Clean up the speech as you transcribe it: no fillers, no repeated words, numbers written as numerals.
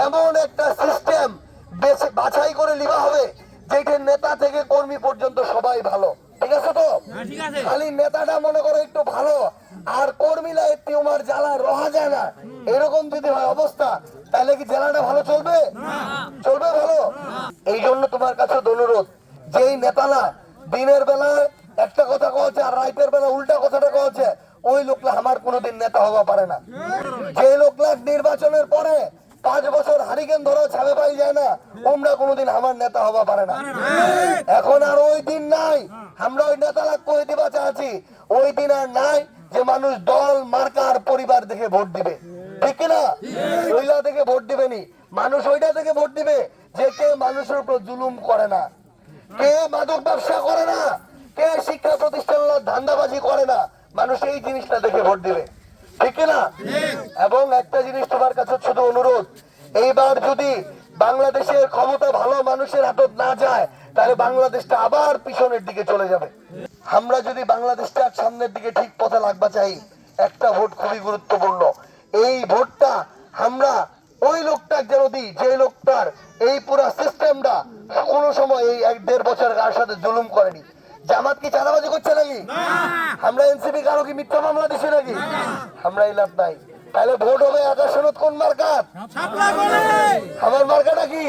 এমন একটা সিস্টেম বাছাই করে নেওয়া হবে যেটা নেতা থেকে কর্মী পর্যন্ত সবাই ভালো। ঠিক আছে তো? খালি নেতাটা মনে করো একটু ভালো আর কর্মীরা টিউমার জ্বালা রহা যায় না, এরকম যদি হয় অবস্থা, তাহলে কি জেলাটা ভালো চলবে? চলবে ভালো? এই জন্য তোমার কাছে অনুরোধ, যেই নেতারা দিনের বেলায় একটা কথা কয়েছে আর রাতের বেলা উল্টা কথাটা কয়েছে, ওই লোকলা আমার কোনোদিন নেতা হওয়া পারে না। যে লোকলা নির্বাচনের পরে 5 বছর হারিকেন ধরো ছাবে পাই যায় না, ওমরা কোনোদিন আমার নেতা হওয়া পারে না। এখন আর ওই দিন নাই, আমরা ওই নেতা লাগ করে দিবা চাচ্ছি, ওই দিন আর নাই যে মানুষ দল মার্কার পরিবার দেখে ভোট দিবে। ঠিক কিনা? ওইটা থেকে ভোট দিবে নি মানুষ, ওইটা থেকে ভোট দিবে যে কে মানুষের উপর জুলুম করে না, কে মাদক ব্যবসা করে না, কে শিক্ষা প্রতিষ্ঠান ধান্দাবাজি করে না, মানুষ এই জিনিসটা দেখে ভোট দিবে। ঠিক না? এবং একটা জিনিস তোমার কাছে শুধু অনুরোধ, এইবার যদি বাংলাদেশের ক্ষমতা ভালো মানুষের হাতত না যায়, তাহলে বাংলাদেশটা আবার পিছনের দিকে চলে যাবে। আমরা যদি বাংলাদেশটা সামনের দিকে ঠিক পথে লাগবা চাই, একটা ভোট খুবই গুরুত্বপূর্ণ। এই ভোটটা আমরা ওই লোকটা যেন দিই যে লোকটার এই পুরো সিস্টেমটা কোনো সময় এই 1-1.5 বছর কার সাথে জুলুম করেনি। জামাত কি চাঁদাবাজি করছে নাকি? আমরা এনসিপি কারো কি মিথ্যা মামলা দিচ্ছি নাকি? আমরা এই লাভ নাই। তাহলে ভোট হবে আকাশ কোন মার্কাত? আমার মার্কাটা কি?